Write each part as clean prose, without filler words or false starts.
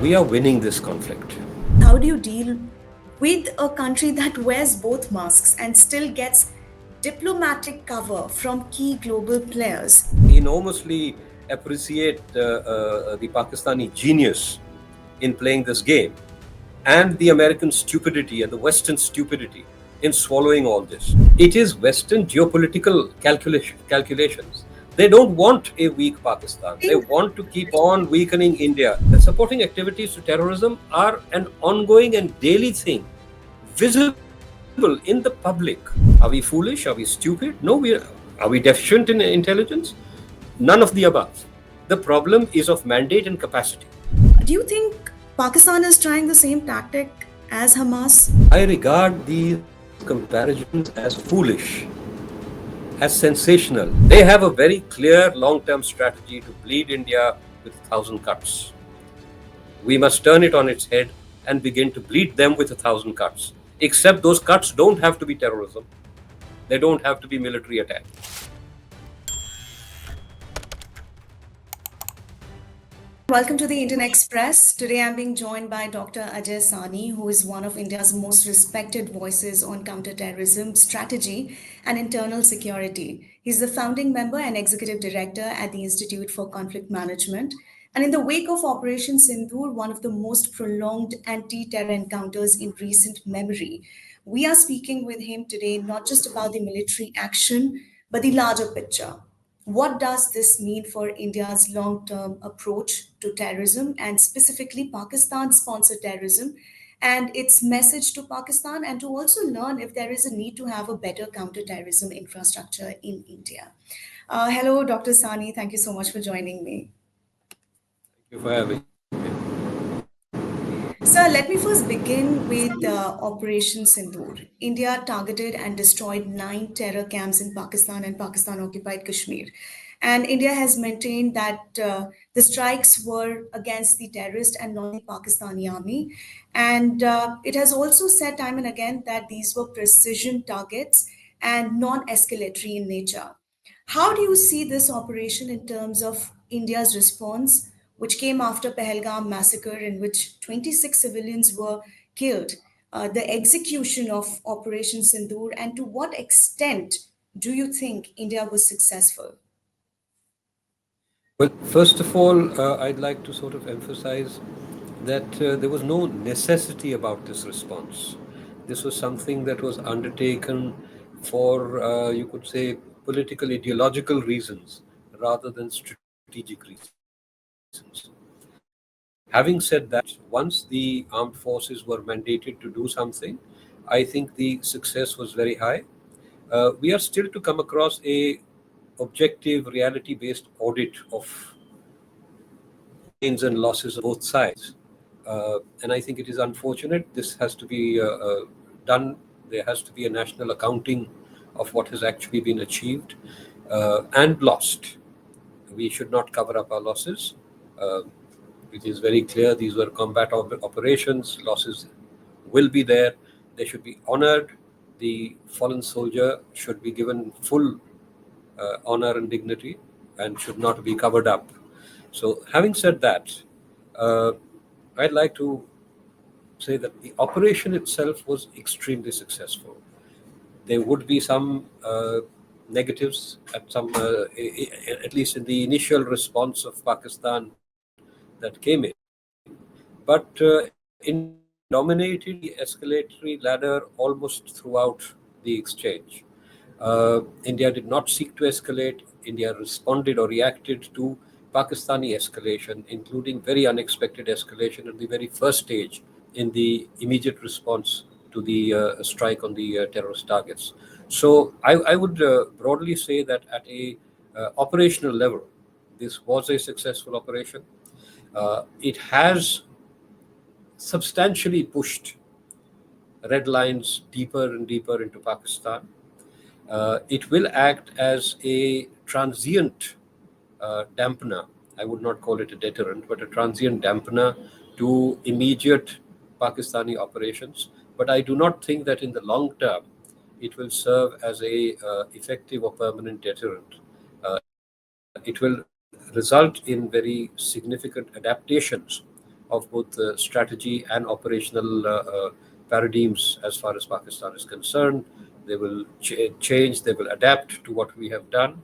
We are winning this conflict. How do you deal with a country that wears both masks and still gets diplomatic cover from key global players? Enormously appreciate the Pakistani genius in playing this game and the American stupidity and the Western stupidity in swallowing all this. It is Western geopolitical calculations. They don't want a weak Pakistan. They Think want to keep on weakening India. The supporting activities to terrorism are an ongoing and daily thing, visible in the public. Are we foolish? Are we stupid? No, are we deficient in intelligence? None of the above. The problem is of mandate and capacity. Do you think Pakistan is trying the same tactic as Hamas? I regard these comparisons as foolish, as sensational. They have a very clear long term strategy to bleed India with 1,000 cuts. We must turn it on its head and begin to bleed them with 1,000 cuts. Except those cuts don't have to be terrorism, they don't have to be military attack. Welcome to the Indian Express. Today I'm being joined by Dr. Ajai Sahni, who is one of India's most respected voices on counterterrorism strategy and internal security. He's the founding member and executive director at the Institute for Conflict Management. And in the wake of Operation Sindoor, one of the most prolonged anti terror encounters in recent memory, we are speaking with him today not just about the military action, but the larger picture. What does this mean for India's long term approach to terrorism and specifically Pakistan sponsored terrorism and its message to Pakistan, and to also learn if there is a need to have a better counter-terrorism infrastructure in India? Hello, Dr. Sani. Thank you so much for joining me. Thank you for having me. Sir, let me first begin with Operation Sindoor. India targeted and destroyed 9 terror camps in Pakistan and Pakistan occupied Kashmir. And India has maintained that the strikes were against the terrorist and not the Pakistani army. And it has also said time and again that these were precision targets and non escalatory in nature. How do you see this operation in terms of India's response, which came after Pahalgam massacre, in which 26 civilians were killed, the execution of Operation Sindoor, and to what extent do you think India was successful? Well, first of all, I'd like to sort of emphasize that there was no necessity about this response. This was something that was undertaken for, you could say, political, ideological reasons rather than strategic reasons. Having said that, once the armed forces were mandated to do something, I think the success was very high. We are still to come across a objective, reality-based audit of gains and losses on both sides. And I think it is unfortunate. This has to be done. There has to be a national accounting of what has actually been achieved and lost. We should not cover up our losses. Uh, it is very clear these were combat operations. Losses will be there. They should be honored. The fallen soldier should be given full honor and dignity and should not be covered up. So, having said that, uh, I'd like to say that the operation itself was extremely successful. There would be some negatives at least in the initial response of Pakistan that came in, but India dominated the escalatory ladder almost throughout the exchange. India did not seek to escalate. India responded or reacted to Pakistani escalation, including very unexpected escalation at the very first stage in the immediate response to the strike on the terrorist targets. So I would broadly say that at a operational level, this was a successful operation. It has substantially pushed red lines deeper and deeper into Pakistan. It will act as a transient dampener. I would not call it a deterrent, but a transient dampener to immediate Pakistani operations. But I do not think that in the long term it will serve as a effective or permanent deterrent. It will result in very significant adaptations of of both strategy and operational paradigms as far as Pakistan is concerned. They will change, they will adapt to what we have done,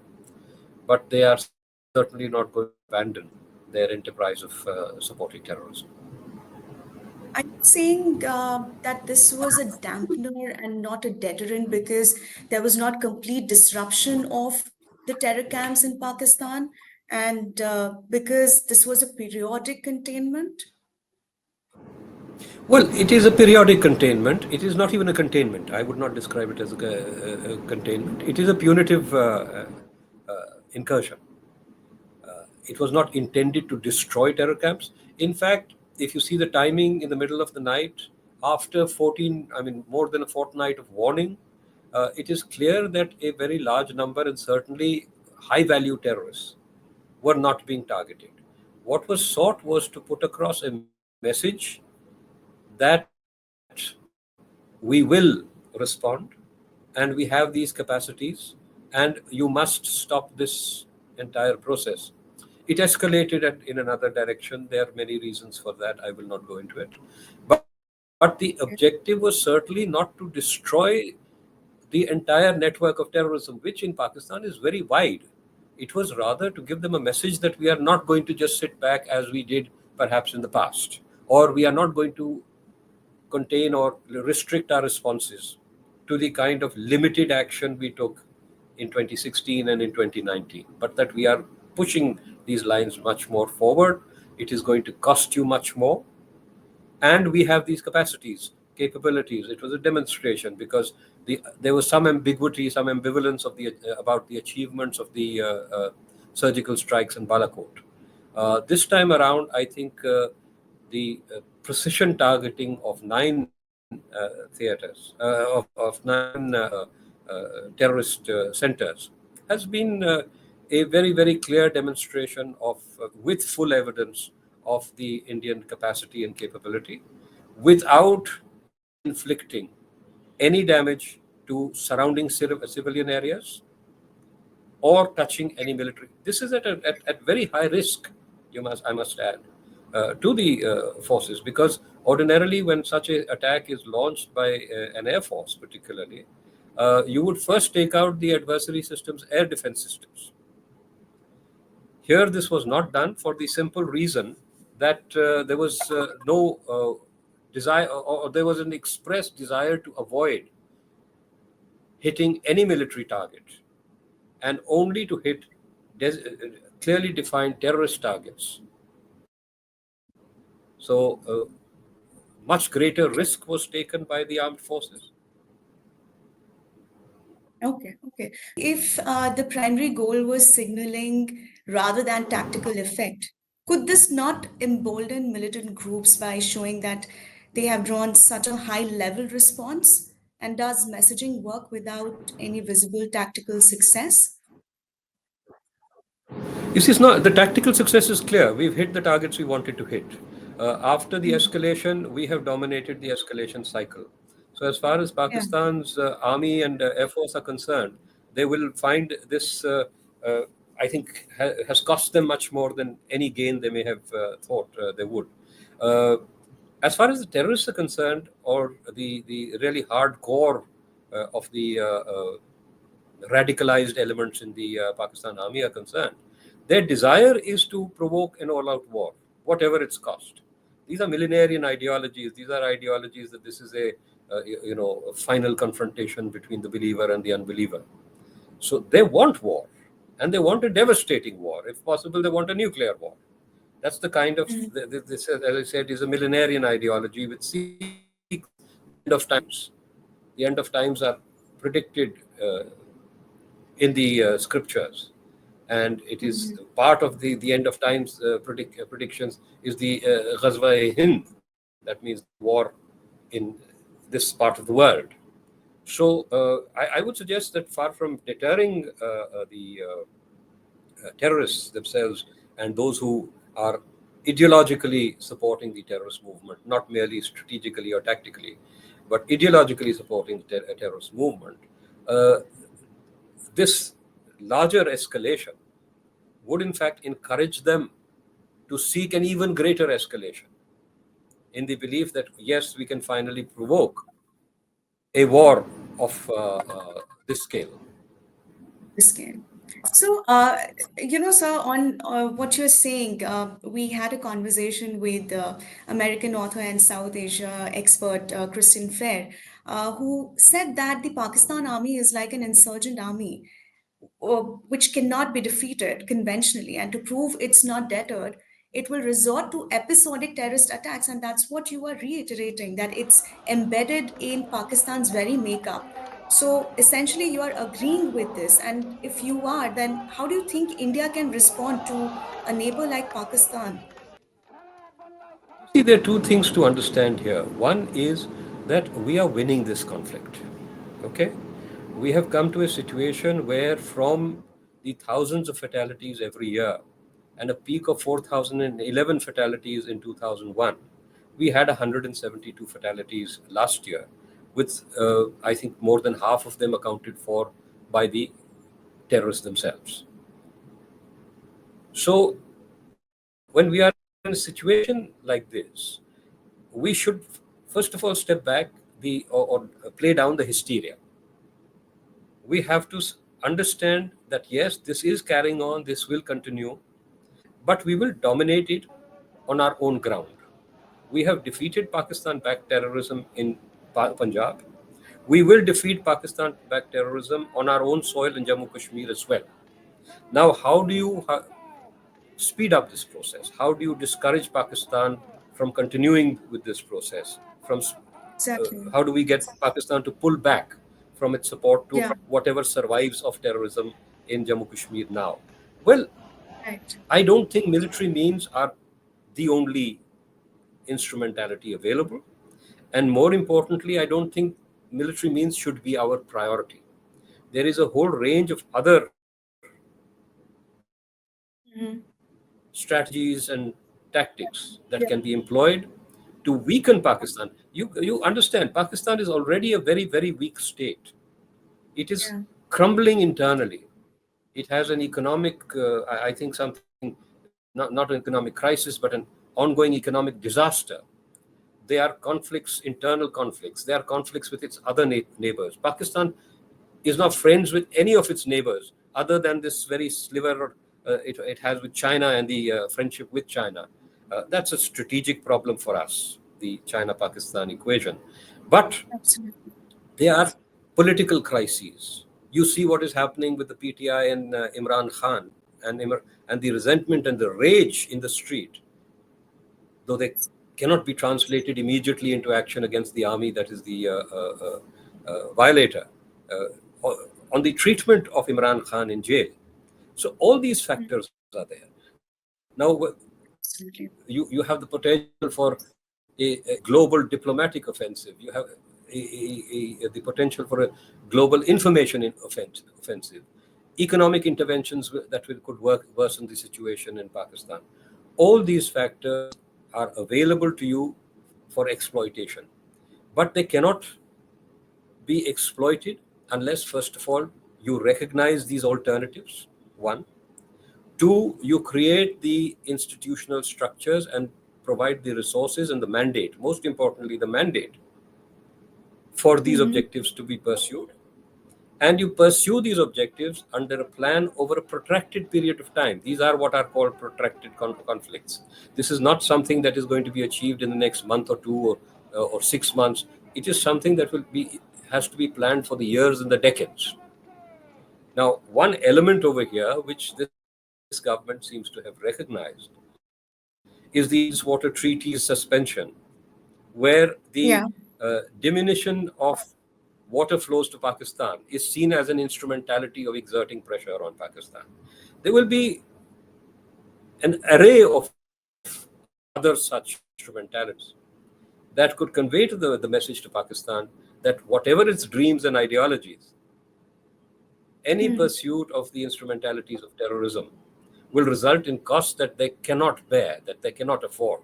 but they are certainly not going to abandon their enterprise of supporting terrorism. Are you saying that this was a dampener and not a deterrent because there was not complete disruption of the terror camps in Pakistan and because this was a periodic containment? Well, it is a periodic containment. It is not even a containment. I would not describe it as a containment. It is a punitive incursion. It was not intended to destroy terror camps. In fact, if you see the timing in the middle of the night, after 14, I mean, more than a fortnight of warning, it is clear that a very large number and certainly high value terrorists were not being targeted. What was sought was to put across a message that we will respond and we have these capacities and you must stop this entire process. It escalated in another direction. There are many reasons for that. I will not go into it. But the objective was certainly not to destroy the entire network of terrorism, which in Pakistan is very wide. It was rather to give them a message that we are not going to just sit back as we did perhaps in the past, or we are not going to contain or restrict our responses to the kind of limited action we took in 2016 and in 2019, but that we are pushing these lines much more forward. It is going to cost you much more, and we have these capacities, capabilities. It was a demonstration because there was some ambiguity, some ambivalence of the about the achievements of the surgical strikes in Balakot. This time around, I think the precision targeting of nine theaters, of nine terrorist centers, has been a very, very clear demonstration of, with full evidence of the Indian capacity and capability, without inflicting any damage to surrounding civilian areas or touching any military. This is at very high risk, I must add, to the forces, because ordinarily when such an attack is launched by an air force, particularly, you would first take out the adversary system's air defense systems. Here, this was not done for the simple reason that there was no desire, or there was an express desire to avoid hitting any military target and only to hit clearly defined terrorist targets. So, much greater risk was taken by the armed forces. Okay, okay. If the primary goal was signaling rather than tactical effect, could this not embolden militant groups by showing that they have drawn such a high level response? And does messaging work without any visible tactical success? You see, it's not, the tactical success is clear. We've hit the targets we wanted to hit. After the Mm. escalation, we have dominated the escalation cycle. So, as far as Yeah. Pakistan's army and Air Force are concerned, they will find this, uh, I think, has cost them much more than any gain they may have thought they would. Uh, as far as the terrorists are concerned, or the really hardcore of the radicalized elements in the Pakistan army are concerned, their desire is to provoke an all out war, whatever its cost. These are millenarian ideologies. These are ideologies that this is a final confrontation between the believer and the unbeliever. So they want war, and they want a devastating war. If possible, they want a nuclear war. That's the kind of, Mm. this, as I said, is a millenarian ideology which seeks the end of times. The end of times are predicted in the scriptures, and it is Mhm. part of the end of times predictions is the Ghazwa Hind, that means the war in this part of the world. So I would suggest that far from deterring the terrorists themselves and those who are ideologically supporting the terrorist movement, not merely strategically or tactically, but ideologically supporting the terrorist movement, uh, this larger escalation would in fact encourage them to seek an even greater escalation. in the belief that yes, we can finally provoke a war of this scale. This game. So, sir, on what you're saying, we had a conversation with American author and South Asia expert Christian Fair, who said that the Pakistan army is like an insurgent army which cannot be defeated conventionally. And to prove it's not deterred, it will resort to episodic terrorist attacks. And that's what you are reiterating, that it's embedded in Pakistan's very makeup. So essentially, you are agreeing with this. And if you are, then how do you think India can respond to a neighbor like Pakistan? See, there are two things to understand here. One is that we are winning this conflict. Okay? We have come to a situation where, from the thousands of fatalities every year and a peak of 4,011 fatalities in 2001, we had 172 fatalities last year, with I think more than half of them accounted for by the terrorists themselves. So, when we are in a situation like this, we should first of all step back or play down the hysteria. We have to understand that yes, this is carrying on, this will continue, but we will dominate it on our own ground. We have defeated Pakistan backed terrorism in Punjab. We will defeat Pakistan backed terrorism on our own soil in Jammu Kashmir as well. Now, how do you speed up this process? How do you discourage Pakistan from continuing with this process? Exactly. How do we get Pakistan to pull back from its support to Yeah, whatever survives of terrorism in Jammu Kashmir now? Well, right. I don't think military means are the only instrumentality available. And more importantly, I don't think military means should be our priority. There is a whole range of other Mhm. strategies and tactics that Yeah, can be employed to weaken Pakistan. You understand, Pakistan is already a very, very weak state. It is yeah, crumbling internally. It has an economic, I think, something, not an economic crisis, but an ongoing economic disaster. They are conflicts, internal conflicts. They are conflicts with its other neighbors. Pakistan is not friends with any of its neighbors other than this very sliver it has with China and the friendship with China. That's a strategic problem for us, the China Pakistan equation. But absolutely. they are political crises. You see what is happening with the PTI and Imran Khan, and the resentment and the rage in the street, though they cannot be translated immediately into action against the army that is the violator, on the treatment of Imran Khan in jail. So all these Mm, factors are there. Now, absolutely. you have the potential for a global diplomatic offensive. You have the potential for a global information offensive, economic interventions that could worsen the situation in Pakistan. All these factors are available to you for exploitation, but they cannot be exploited unless, first of all, you recognize these alternatives. One, two, you create the institutional structures and provide the resources and the mandate, most importantly, the mandate for these Hmm. objectives to be pursued. And you pursue these objectives under a plan over a protracted period of time. These are what are called protracted conflicts. This is not something that is going to be achieved in the next month or two or 6 months. It is something that has to be planned for the years and the decades. Now, one element over here, which this government seems to have recognized, is the Indus Water Treaty's suspension, where the Yeah. diminution of water flows to Pakistan is seen as an instrumentality of exerting pressure on Pakistan. There will be an array of other such instrumentalities that could convey to the message to Pakistan that whatever its dreams and ideologies, any Mm, pursuit of the instrumentalities of terrorism will result in costs that they cannot bear, that they cannot afford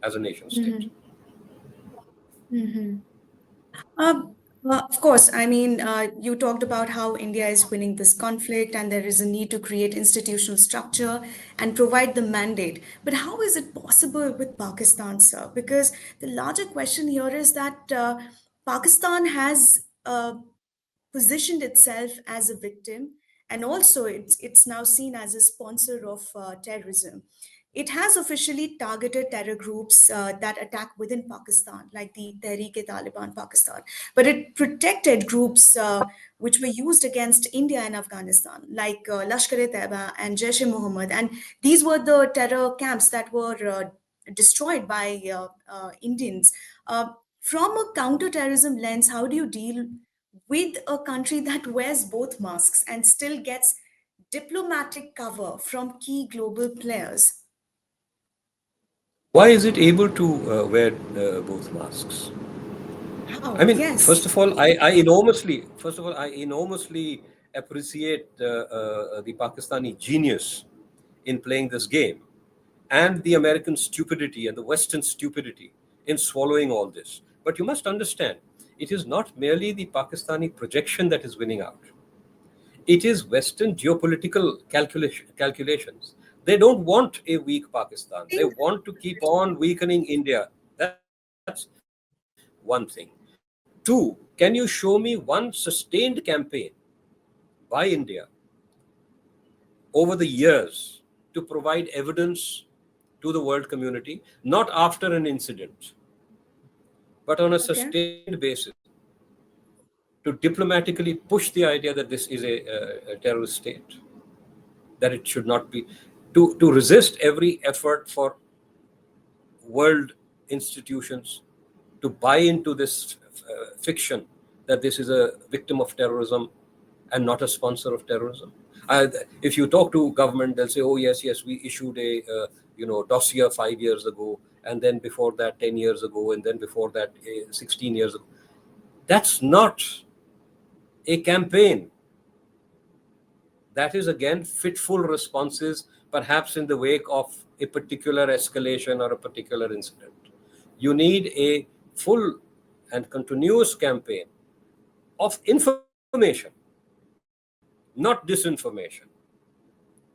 as a nation state. mhm, mhm. Of course, I mean, you talked about how India is winning this conflict and there is a need to create institutional structure and provide the mandate. But how is it possible with Pakistan, sir? Because the larger question here is that Pakistan has positioned itself as a victim, and also it's now seen as a sponsor of terrorism. It has officially targeted terror groups that attack within Pakistan, like the Tehreek-e-Taliban Pakistan. But it protected groups which were used against India and Afghanistan, like Lashkar-e-Taiba and Jaish-e-Mohammed. And these were the terror camps that were destroyed by Indians. From a counter-terrorism lens, how do you deal with a country that wears both masks and still gets diplomatic cover from key global players? Why is it able to wear both masks? I How? mean, first Yes. of all, I enormously appreciate the Pakistani genius in playing this game, and the American stupidity and the Western stupidity in swallowing all this. But you must understand, it is not merely the Pakistani projection that is winning out. It is Western geopolitical calculations. They don't want a weak Pakistan. They Think- want to keep on weakening India. That's one thing. Two, can you show me one sustained campaign by India over the years to provide evidence to the world community, not after an incident, but on a Okay. sustained basis, to diplomatically push the idea that this is a terrorist state, that it should not be, to resist every effort for world institutions to buy into this fiction that this is a victim of terrorism and not a sponsor of terrorism. If you talk to government, they'll say, "Oh yes, yes, we issued a dossier 5 years ago, and then before that 10 years ago, and then before that 16 years ago." That's not a campaign. That is again fitful responses, perhaps in the wake of a particular escalation or a particular incident. You need a full and continuous campaign of information, not disinformation,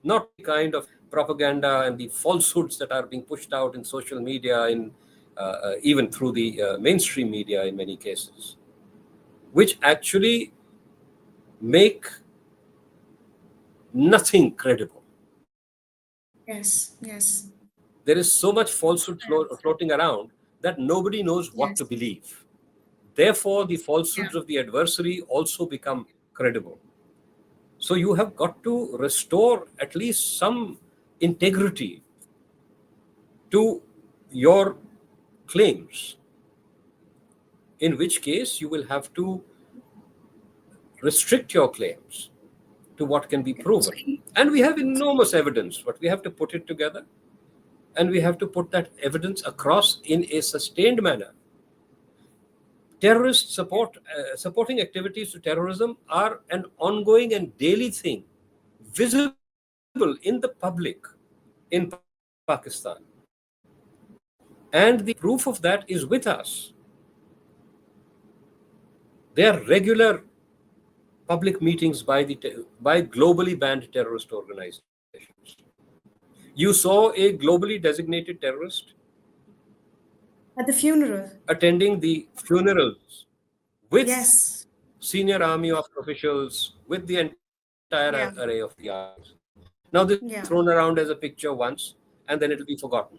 not the kind of propaganda and the falsehoods that are being pushed out in social media, in even through the mainstream media in many cases, which actually make nothing credible. Yes. Yes. There is so much falsehood floating around that nobody knows what to Yes. believe. Therefore, the Yeah. falsehoods of the adversary also become credible. So you have got to restore at least some integrity to your claims, in which case you will have to restrict your claims to what can be Okay. So, proven. And we have enormous evidence, but we have to put it together, and we have to put that evidence across in a sustained manner. Terrorist supporting activities to terrorism are an ongoing and daily thing, visible in the public in Pakistan. And the proof of that is with us. There are regular public meetings by globally banned terrorist organizations. You saw a globally designated terrorist at the funeral. attending the funerals with Yes. senior army officials, with the entire array of Yeah. the armies. Now, this will be thrown around as Yeah. a picture once, and then it'll be forgotten,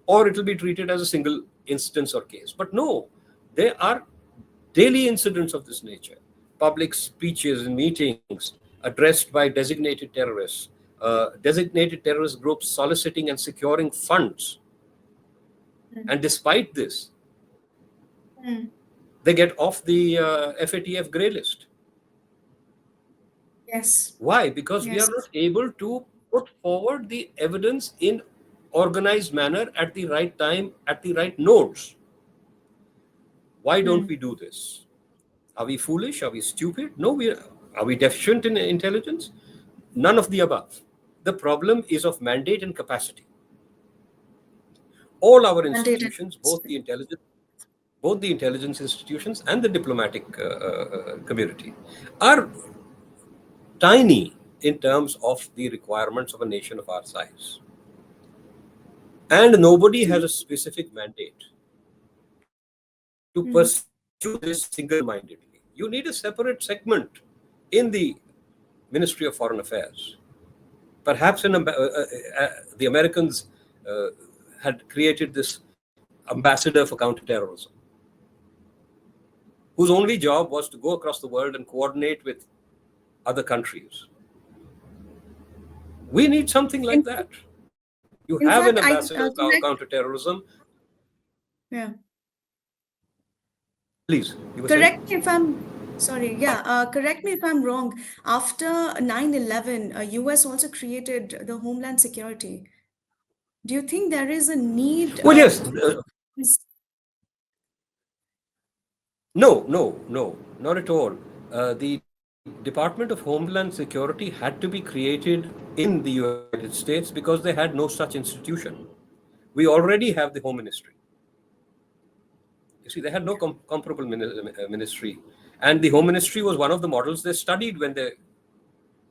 or it'll be treated as a single instance or case. But no, there are daily incidents of this nature, public speeches and meetings addressed by designated terrorist groups soliciting and securing funds. Mm. And despite this, Mm. they get off the FATF grey list. Yes. Why? Because we are Yes. not able to put forward the evidence in organized manner at the right time, at the right nodes. Why don't Mm. we do this? Are we foolish? Are we stupid? No, are we deficient in intelligence? None of the above. The problem is of mandate and capacity. All our Mandated. institutions, both the intelligence institutions and the diplomatic community, are tiny in terms of the requirements of a nation of our size. And nobody has a specific mandate to pursue this single mindedly. You need a separate segment in the Ministry of Foreign Affairs. Perhaps the Americans uh, had created this ambassador for counterterrorism, whose only job was to go across the world and coordinate with other countries. We need something In, like that. You in have an fact, ambassador for correct. counterterrorism. Yeah. Please, you were saying? Correct me if I'm sorry. Yeah. Correct me if I'm wrong. After 9/11, US also created the Homeland Security. Do you think there is a need? Well, yes. Is- No, no, no, not at all. The Department of Homeland Security had to be created in the United States because they had no such institution. We already have the Home Ministry. You see, they had no comparable ministry. And the Home Ministry was one of the models they studied when they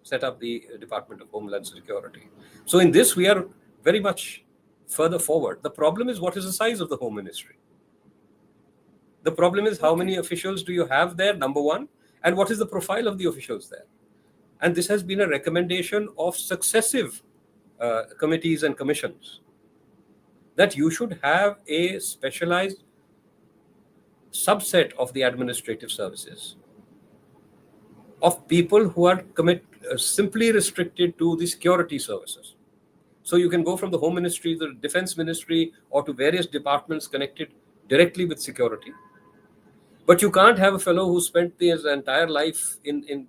set up the Department of Homeland Security. So, in this, we are very much further forward. The problem is, what is the size of the Home Ministry? The problem is, how okay. many officials do you have there, number one, and what is the profile of the officials there? And this has been a recommendation of successive committees and commissions, that you should have a specialized subset of the administrative services of people who are simply restricted to the security services. So you can go from the Home Ministry, the Defense Ministry, or to various departments connected directly with security. But you can't have a fellow who spent his entire life in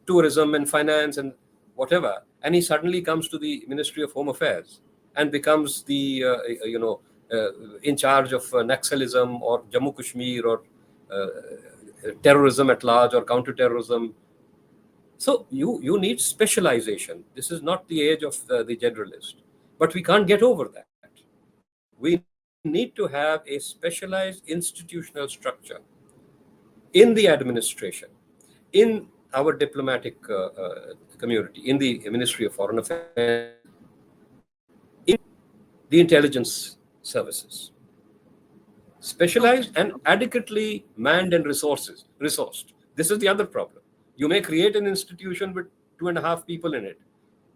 tourism and finance and whatever, and he suddenly comes to the Ministry of Home Affairs and becomes the in charge of Naxalism or Jammu Kashmir or terrorism at large or counter-terrorism. So you need specialization. This is not the age of the generalist, but we can't get over that. We need to have a specialized institutional structure in the administration, in our diplomatic community, in the Ministry of Foreign Affairs, in the intelligence services, specialized Okay. and adequately manned and resourced. This is the other problem. You may create an institution with 2.5 people in it,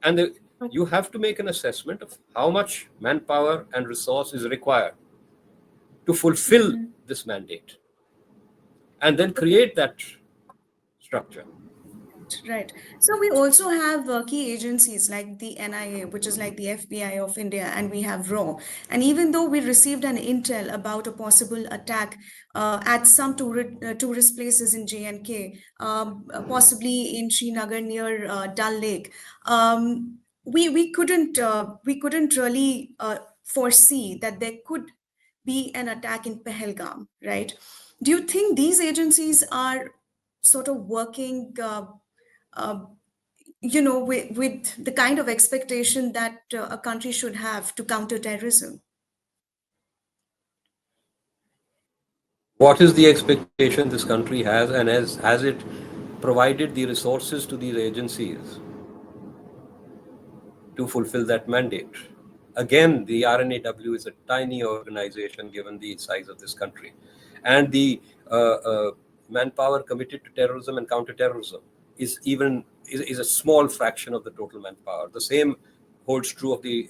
and you have to make an assessment of how much manpower and resource is required to fulfill this mandate, and then create that structure. Right. So we also have key agencies like the NIA, which is like the FBI of India, and we have RAW. And even though we received an intel about a possible attack at some tourist places in J&K, possibly in Srinagar near Dal Lake, we couldn't really foresee that there could be an attack in Pahalgam, right? Do you think these agencies are sort of working? Uh, with the kind of expectation that a country should have to counter terrorism. What is the expectation this country has, and has it provided the resources to these agencies to fulfill that mandate? Again, the RNAW is a tiny organization given the size of this country, and the manpower committed to terrorism and counterterrorism is a small fraction of the total manpower. The same holds true of the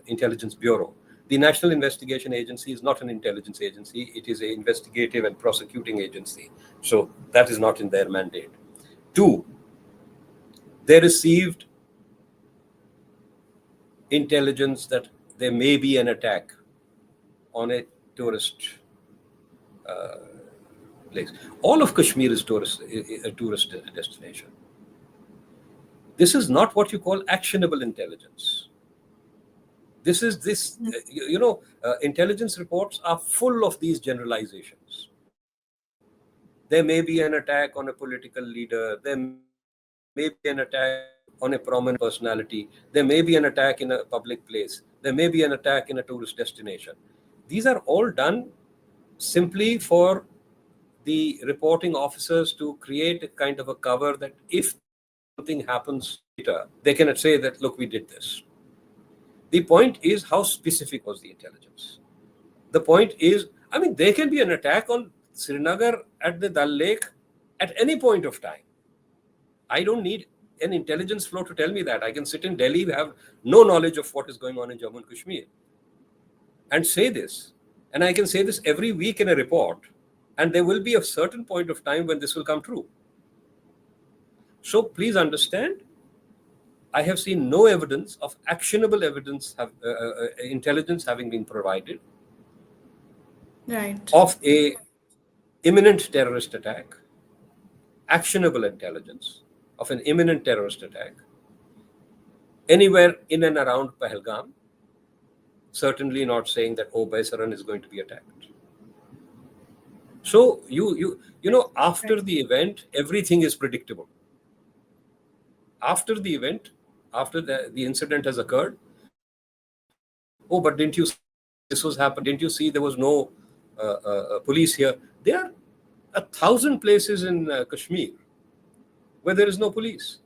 Intelligence Bureau. The National Investigation Agency is not an intelligence agency; it is an investigative and prosecuting agency. So that is not in their mandate. Two, they received intelligence that there may be an attack on a tourist place. All of Kashmir is a tourist destination. This is not what you call actionable intelligence. This is this, intelligence reports are full of these generalizations. There may be an attack on a political leader. There may be an attack on a prominent personality. There may be an attack in a public place. There may be an attack in a tourist destination. These are all done simply for the reporting officers to create a kind of a cover that if something happens later, they can say that, look, we did this. The point is, how specific was the intelligence? The point is, I mean, there can be an attack on Srinagar at the Dal Lake at any point of time. I don't need an intelligence flow to tell me that. I can sit in Delhi, have no knowledge of what is going on in Jammu and Kashmir, and say this. And I can say this every week in a report. And there will be a certain point of time when this will come true. So please understand, I have seen no evidence of actionable evidence, intelligence having been provided Right. of a imminent terrorist attack, actionable intelligence of an imminent terrorist attack anywhere in and around Pahalgam. Certainly not saying that, oh, Baisaran is going to be attacked. So after Right. the event, everything is predictable. After the event, after the incident has occurred, oh, but didn't you see this was happening? Didn't you see there was no police here? There are 1,000 places in Kashmir where there is no police.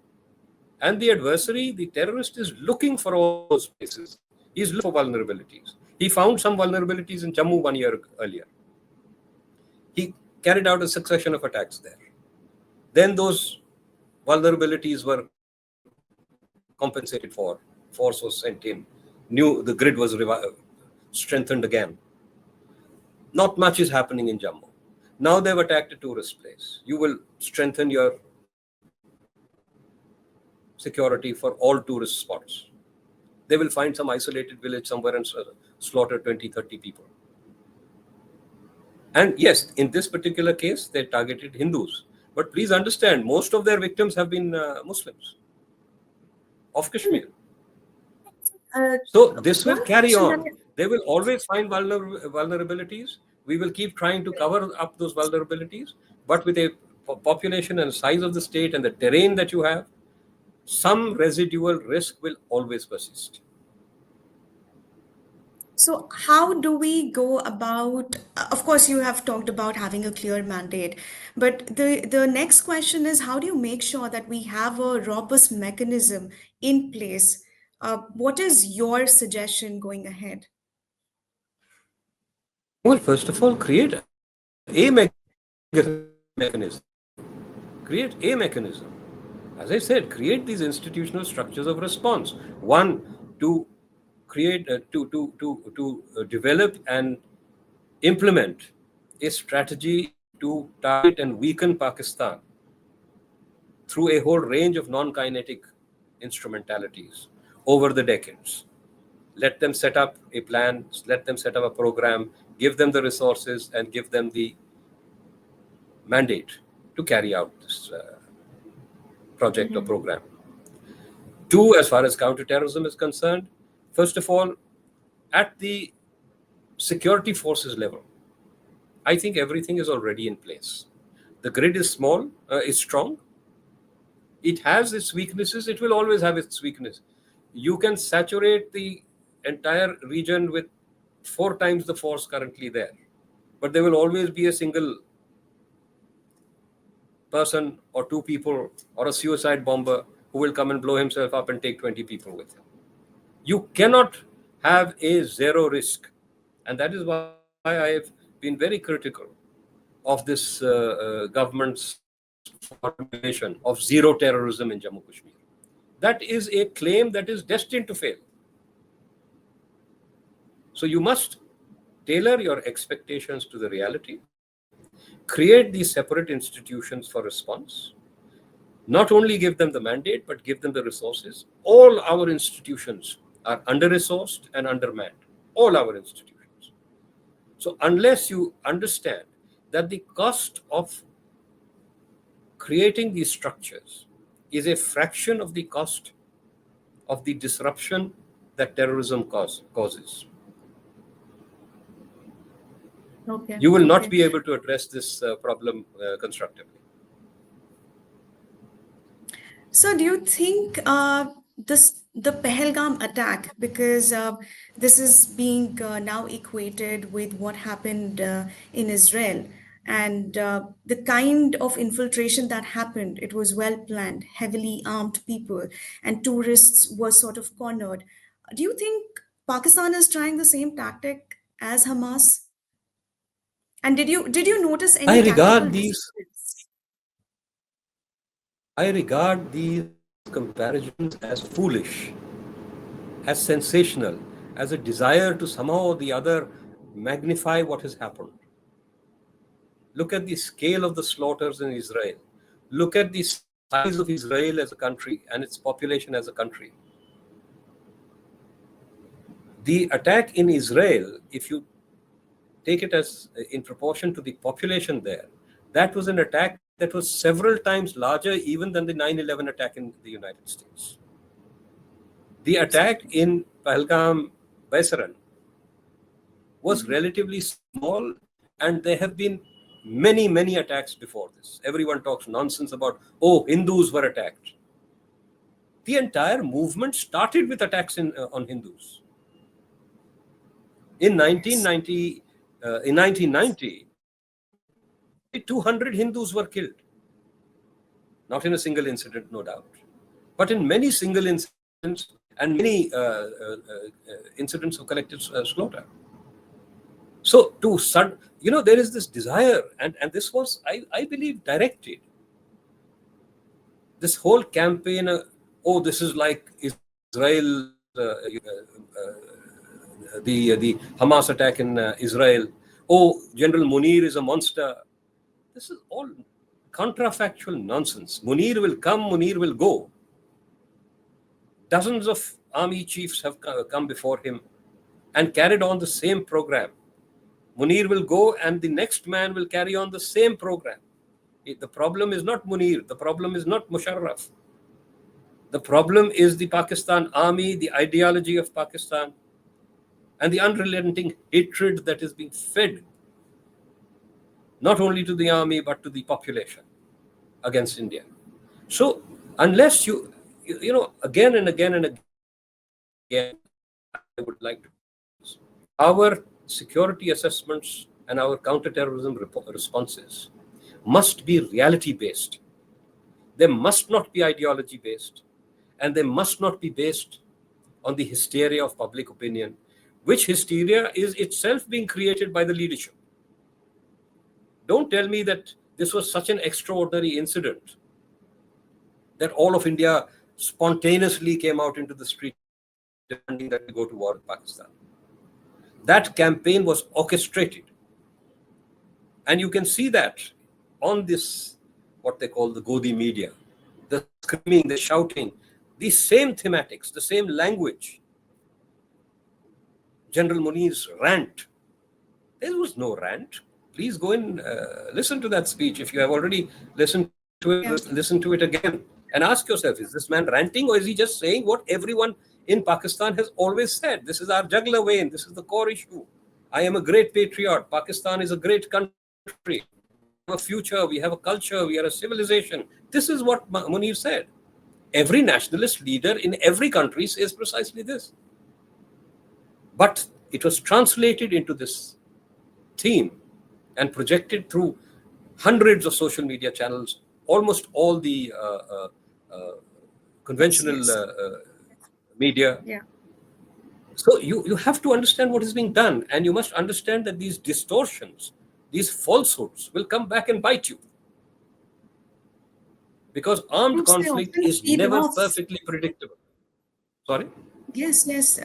And the adversary, the terrorist, is looking for all those places. He's looking for vulnerabilities. He found some vulnerabilities in Jammu 1 year earlier. He carried out a succession of attacks there. Then those vulnerabilities were compensated for. Force was sent in. The grid was strengthened again. Not much is happening in Jammu. Now they've attacked a tourist place. You will strengthen your security for all tourist spots. They will find some isolated village somewhere and slaughter 20, 30 people. And yes, in this particular case, they targeted Hindus. But please understand, most of their victims have been Muslims of Kashmir. Uh, So this will One carry question that on. They will always find vulnerabilities. We will keep trying to cover up those vulnerabilities. But with a population and size of the state and the terrain that you have, some residual risk will always persist. So, how do we go about? Of course, you have talked about having a clear mandate, but the next question is, how do you make sure that we have a robust mechanism in place? What is your suggestion going ahead? Well, first of all, create a mechanism. Create a mechanism. As I said, create these institutional structures of response. One, to develop and implement a strategy to target and weaken Pakistan through a whole range of non-kinetic instrumentalities over the decades. Let them set up a plan, let them set up a program, give them the resources, and give them the mandate to carry out this project or program. Two, as far as counterterrorism is concerned, first of all, at the security forces level, I think everything is already in place. The grid is strong. It has its weaknesses. It will always have its weakness. You can saturate the entire region with 4 times the force currently there, but there will always be a single person or two people or a suicide bomber who will come and blow himself up and take 20 people with him. You cannot have a zero risk. And that is why I have been very critical of this government's formulation of zero terrorism in Jammu Kashmir. That is a claim that is destined to fail. So you must tailor your expectations to the reality, create these separate institutions for response, not only give them the mandate, but give them the resources. All our institutions are under-resourced and undermanned. All our institutions. So unless you understand that the cost of creating these structures is a fraction of the cost of the disruption that terrorism causes, Okay, you will not okay. be able to address this problem constructively. So, do you think this the Pahalgam attack, because this is being now equated with what happened in Israel. And the kind of infiltration that happened, it was well planned, heavily armed people, and tourists were sort of cornered. Do you think Pakistan is trying the same tactic as Hamas? And did you notice any I tactical regard these differences? I regard these comparisons as foolish, as sensational, as a desire to somehow or the other magnify what has happened. Look at the scale of the slaughters in Israel. Look at the size of Israel as a country and its population as a country. The attack in Israel, if you take it as in proportion to the population there, that was an attack that was several times larger even than the 9/11 attack in the United States. The attack Absolutely. in Pahalgam, Baisaran, was Mhm. relatively small, and there have been many, many attacks before this. Everyone talks nonsense about, oh, Hindus were attacked. The entire movement started with attacks on Hindus. In Yes. 1990, in 1990, nearly 200 Hindus were killed. Not in a single incident, no doubt, but in many single incidents and many incidents of collective slaughter. So there is this desire, and this was, I believe, directed. This whole campaign, oh, this is like Israel, the Hamas attack in Israel. Oh, General Munir is a monster. This is all contrafactual nonsense. Munir will come, Munir will go. Dozens of army chiefs have come before him and carried on the same program. Munir will go, and the next man will carry on the same program. The problem is not Munir. The problem is not Musharraf. The problem is the Pakistan army, the ideology of Pakistan, and the unrelenting hatred that is being fed not only to the army but to the population against India. So unless again and again and again, I would like to emphasize, our security assessments and our counterterrorism responses must be reality based. They must not be ideology based, and they must not be based on the hysteria of public opinion, which hysteria is itself being created by the leadership. Don't tell me that this was such an extraordinary incident that all of India spontaneously came out into the street demanding that we go to war with Pakistan. That campaign was orchestrated. And you can see that on this, what they call the Godi media, the screaming, the shouting, the same thematics, the same language. General Munir's rant. There was no rant. Please go and listen to that speech. If you have already listened to it, Yeah. listen to it again and ask yourself, is this man ranting, or is he just saying what everyone in Pakistan has always said? This is our jugular vein. This is the core issue. I am a great patriot. Pakistan is a great country. We have a future. We have a culture. We are a civilization. This is what Munir said. Every nationalist leader in every country says precisely this. But it was translated into this theme and projected through hundreds of social media channels, almost all the uh, Yes, conventional yes. media. Yeah. So you have to understand what is being done, and you must understand that these distortions, these falsehoods will come back and bite you, because armed Groups, they conflict often is feed never off. perfectly predictable. Sorry? Yes, yes.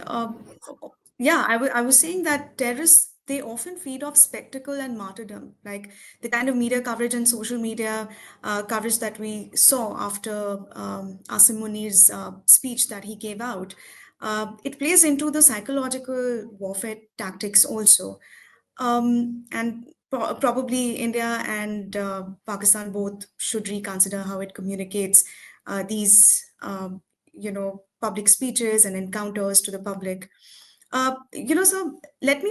Yeah, I was saying that terrorists, they often feed off spectacle and martyrdom, like the kind of media coverage and social media coverage that we saw after Asim Munir's speech that he gave out. It plays into the psychological warfare tactics also. And probably India and Pakistan both should reconsider how it communicates these, public speeches and encounters to the public. So let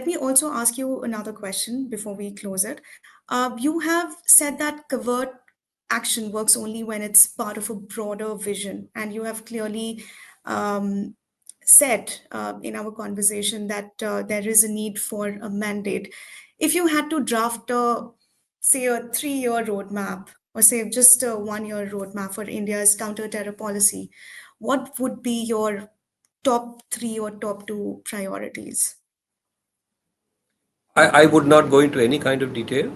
me also ask you another question before we close it. You have said that covert action works only when it's part of a broader vision, and you have clearly um, said in our conversation that there is a need for a mandate. If you had to draft say a 3-year roadmap, or say just a 1-year roadmap for India's counter-terror policy, what would be your top three or top two priorities? I would not go into any kind of detail,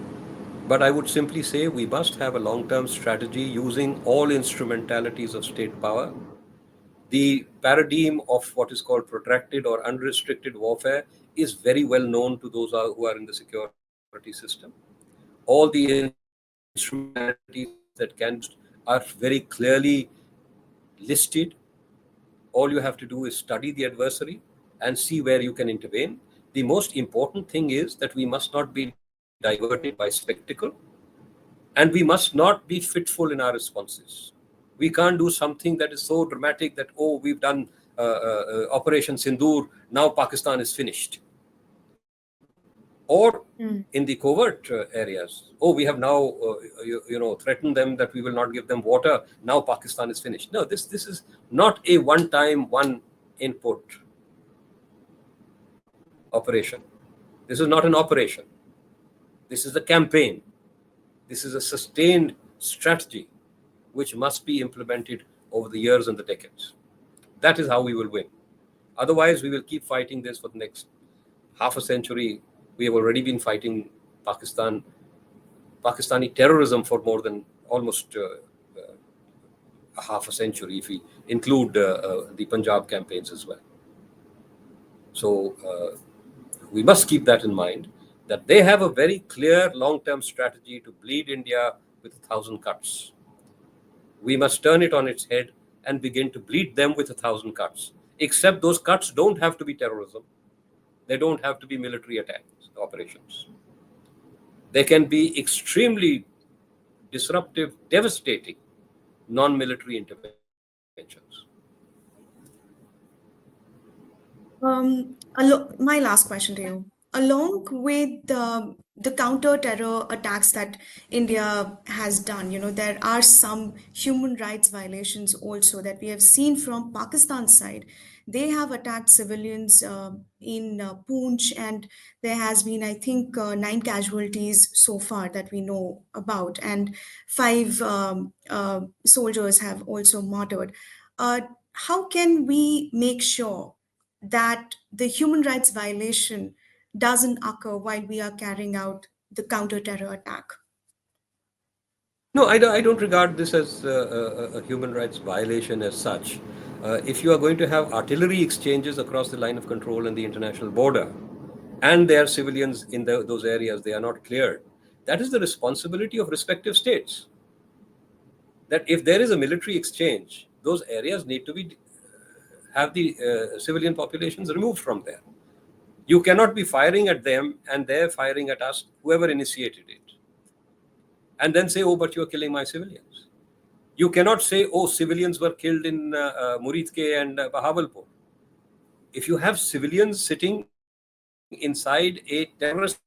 but I would simply say we must have a long term strategy using all instrumentalities of state power. The paradigm of what is called protracted or unrestricted warfare is very well known to those who are in the security system. All the instrumentalities that can be used are very clearly listed. All you have to do is study the adversary and see where you can intervene. The most important thing is that we must not be diverted by spectacle, and we must not be fitful in our responses. We can't do something that is so dramatic that, oh, we've done Operation Sindoor, now Pakistan is finished. Or in the covert areas, oh, we have now threatened them that we will not give them water, now Pakistan is finished. No, this is not a one time one input operation. This is not an operation. This is a campaign. This is a sustained strategy which must be implemented over the years and the decades. That is how we will win. Otherwise, we will keep fighting this for the next half a century. We have already been fighting Pakistani terrorism for more than almost a half a century, if we include the Punjab campaigns as well. So we must keep that in mind, that they have a very clear long-term strategy to bleed India with 1,000 cuts. We must turn it on its head and begin to bleed them with 1,000 cuts. Except those cuts don't have to be terrorism. They don't have to be military attacks, operations. They can be extremely disruptive, devastating, non-military interventions. My last question to you. Along with the counter-terror attacks that India has done, there are some human rights violations also that we have seen from Pakistan's side. They have attacked civilians in Poonch, and there has been, I think, 9 casualties so far that we know about, and 5 soldiers have also martyred. Uh, how can we make sure that the human rights violation doesn't occur while we are carrying out the counter-terror attack? No, I don't regard this as a human rights violation as such. If you are going to have artillery exchanges across the line of control and the international border, and there are civilians in those areas, they are not cleared, that is the responsibility of respective states. That if there is a military exchange, those areas need to be have the civilian populations removed from there. You cannot be firing at them and they're firing at us, whoever initiated it, and then say, oh, but you're killing my civilians. You cannot say, oh, civilians were killed in Muridke and Bahawalpur. If you have civilians sitting inside a terrorist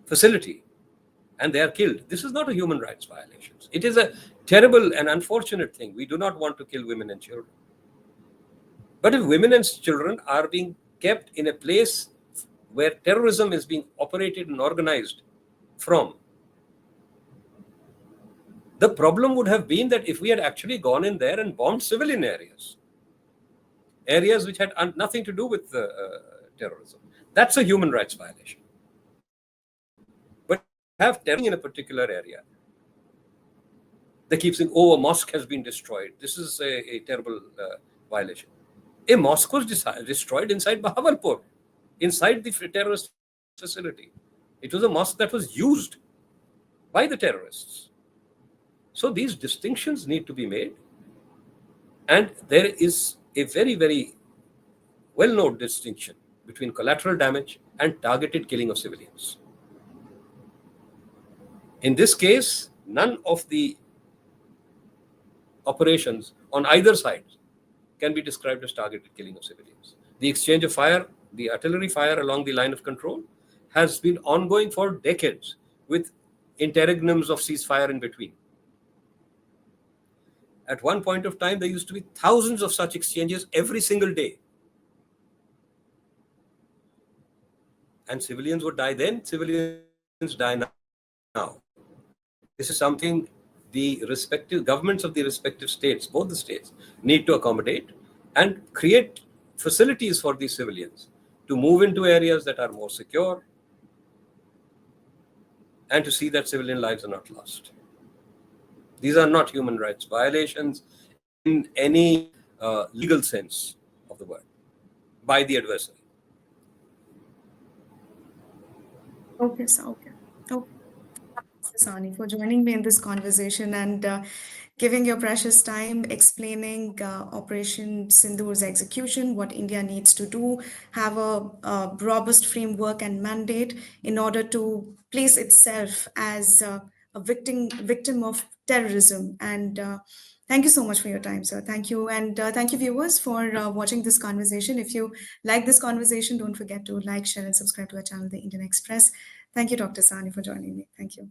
facility and they are killed, this is not a human rights violation. It is a terrible and unfortunate thing. We do not want to kill women and children. But if women and children are being kept in a place where terrorism is being operated and organized from, the problem would have been that if we had actually gone in there and bombed civilian areas which had nothing to do with terrorism, that's a human rights violation. But if you have terrorism in a particular area, they keep saying, oh, a mosque has been destroyed. This is a terrible violation. A mosque was destroyed inside Bahawalpur, inside the terrorist facility. It was a mosque that was used by the terrorists. So these distinctions need to be made. And there is a very, very well-known distinction between collateral damage and targeted killing of civilians. In this case, none of the operations on either side can be described as targeted killing of civilians. The exchange of fire, the artillery fire along the line of control, has been ongoing for decades with interregnums of ceasefire in between. At one point of time, there used to be thousands of such exchanges every single day. And civilians would die then, civilians die now. This is something the respective governments of the respective states, both the states, need to accommodate and create facilities for these civilians to move into areas that are more secure and to see that civilian lives are not lost. These are not human rights violations in any legal sense of the word by the adversary. Okay, sir. Okay. Okay. Sani, for joining me in this conversation and giving your precious time explaining Operation Sindoor's execution, what India needs to do, have a robust framework and mandate in order to place itself as a victim of terrorism. And thank you so much for your time, sir. Thank you. And thank you, viewers, for watching this conversation. If you like this conversation, don't forget to like, share, and subscribe to our channel, The Indian Express. Thank you, Dr. Sani, for joining me. Thank you.